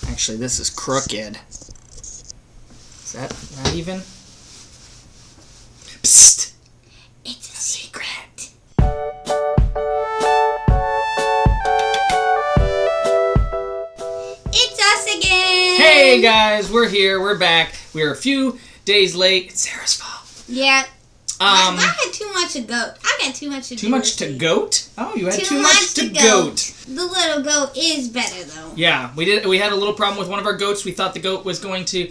Actually, this is crooked. Is that not even? Psst! It's a secret. It's us again! Hey guys, we're here, we're back. We're a few days late. It's Sarah's fault. Yeah. I had too much to goat. I got too much to Too much to goat? Oh, you had too much to goat. The little goat is better though. Yeah, we had a little problem with one of our goats. We thought the goat was going to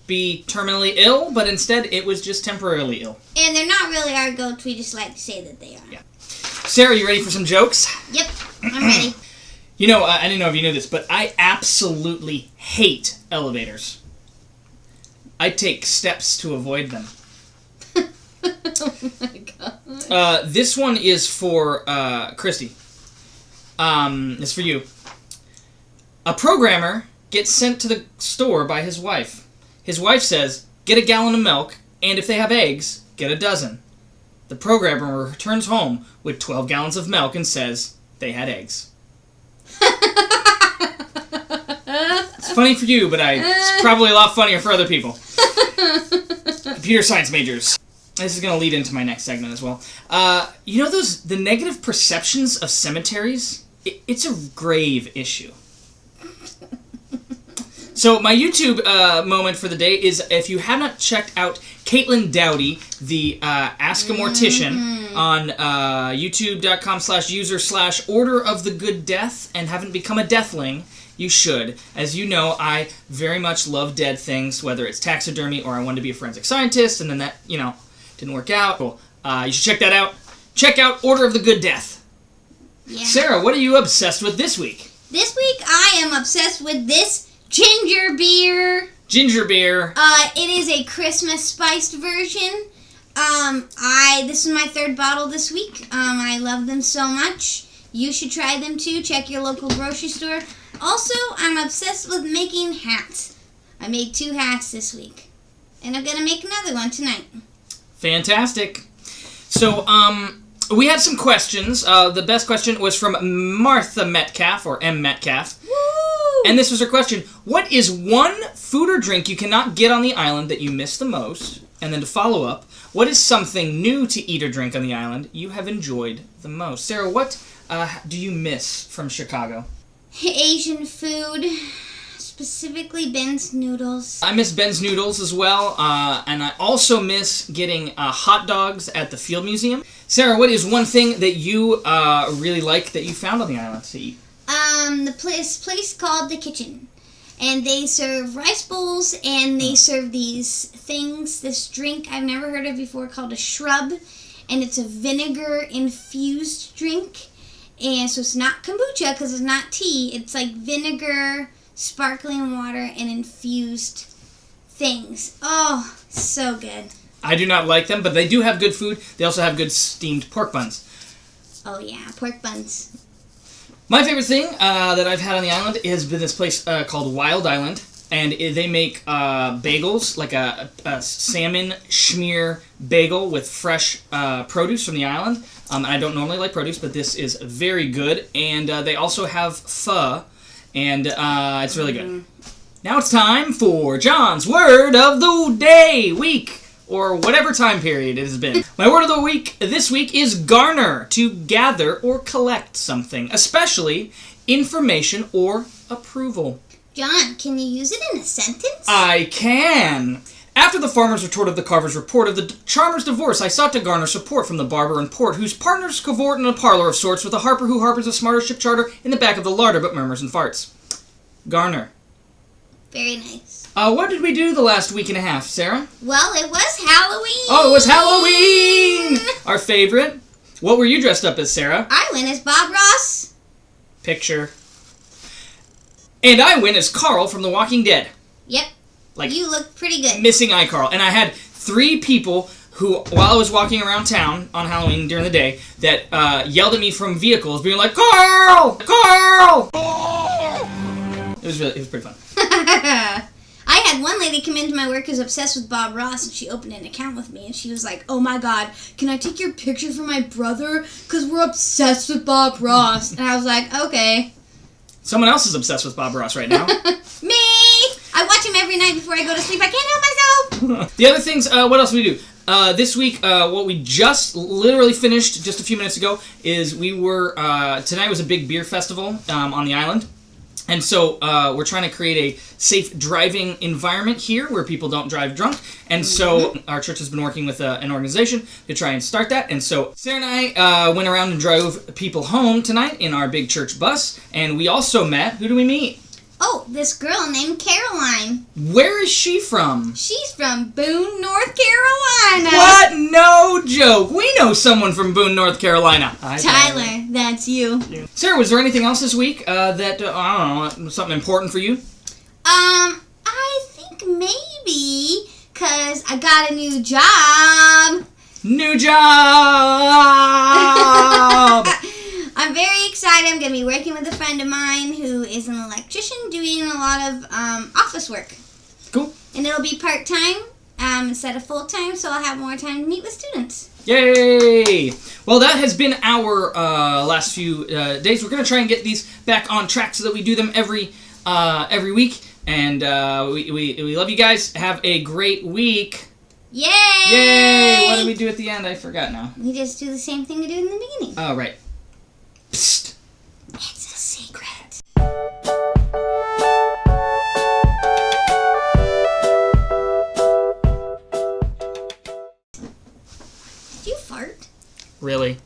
be terminally ill, but instead it was just temporarily ill. And they're not really our goats, we just like to say that they are. Yeah. Sarah, you ready for some jokes? Yep, I'm ready. You know, I didn't know if you knew this, but I absolutely hate elevators. I take steps to avoid them. Oh my god. This one is for Christy. It's for you. A programmer gets sent to the store by his wife. His wife says, "Get a gallon of milk, and if they have eggs, get a dozen." The programmer returns home with 12 gallons of milk and says, "They had eggs." It's funny for you, but it's probably a lot funnier for other people. Computer science majors. This is going to lead into my next segment as well. You know the negative perceptions of cemeteries? It's a grave issue. So my YouTube moment for the day is, if you have not checked out Caitlyn Dowdy, the Ask a Mortician, on youtube.com/user/Order of the Good Death, and haven't become a deathling, you should. As you know, I very much love dead things, whether it's taxidermy or I wanted to be a forensic scientist, and then that, didn't work out. Cool. You should check that out. Check out Order of the Good Death. Yeah. Sarah, what are you obsessed with this week? This week I am obsessed with this ginger beer. Ginger beer. It is a Christmas spiced version. This is my third bottle this week. I love them so much. You should try them too. Check your local grocery store. Also, I'm obsessed with making hats. I made 2 hats this week. And I'm gonna make another one tonight. Fantastic. So, we had some questions. The best question was from Martha Metcalf, or M. Metcalf. Woo! And this was her question: what is one food or drink you cannot get on the island that you miss the most? And then to follow up, what is something new to eat or drink on the island you have enjoyed the most? Sarah, what do you miss from Chicago? Asian food. Specifically Ben's noodles. I miss Ben's noodles as well, and I also miss getting hot dogs at the Field Museum. Sarah, what is one thing that you really like that you found on the island to eat? The place called The Kitchen. And they serve rice bowls, and they serve this drink I've never heard of before called a shrub. And it's a vinegar-infused drink. And so it's not kombucha because it's not tea. It's like vinegar, sparkling water, and infused things. Oh, so good. I do not like them, but they do have good food. They also have good steamed pork buns. Oh yeah, pork buns. My favorite thing that I've had on the island has been this place called Wild Island, and they make bagels, like a salmon schmear bagel with fresh produce from the island. I don't normally like produce, but this is very good. And they also have pho, and it's really good. Now it's time for John's Word of the Day, week, or whatever time period it has been. My word of the week this week is garner, to gather or collect something, especially information or approval. John, can you use it in a sentence? I can. After the farmer's retort of the carver's report of the charmer's divorce, I sought to garner support from the barber and port, whose partners cavort in a parlor of sorts, with a harper who harpers a smarter ship charter in the back of the larder, but murmurs and farts. Garner. Very nice. What did we do the last week and a half, Sarah? Well, it was Halloween. Oh, it was Halloween! Our favorite. What were you dressed up as, Sarah? I went as Bob Ross. Picture. And I went as Carl from The Walking Dead. Yep. Like, you look pretty good. Missing eye Carl. And I had 3 people who, while I was walking around town on Halloween during the day, that yelled at me from vehicles, being like, "Carl! Carl!" It was pretty fun. I had one lady come into my work who's obsessed with Bob Ross, and she opened an account with me, and she was like, "Oh my god, can I take your picture for my brother? Because we're obsessed with Bob Ross." And I was like, okay. Someone else is obsessed with Bob Ross right now. Me! I watch him every night before I go to sleep. I can't help myself. The other things, what else we do? This week, what we just literally finished just a few minutes ago is we were, tonight was a big beer festival on the island. And so we're trying to create a safe driving environment here where people don't drive drunk. And so our church has been working with an organization to try and start that. And so Sarah and I went around and drove people home tonight in our big church bus. And we also met, who do we meet? Oh, this girl named Caroline. Where is she from? She's from Boone, North Carolina. What? No joke. We know someone from Boone, North Carolina. Hi, Tyler, that's you. Sarah, was there anything else this week that, I don't know, something important for you? I think maybe, because I got a new job. New job! I'm very excited. I'm going to be working with a friend of mine who is an electrician doing a lot of office work. Cool. And it'll be part-time instead of full-time, so I'll have more time to meet with students. Yay! Well, that has been our last few days. We're going to try and get these back on track so that we do them every week. And we love you guys. Have a great week. Yay! Yay! What do we do at the end? I forgot now. We just do the same thing we do in the beginning. Oh, right. Psst. It's a secret. Did you fart? Really?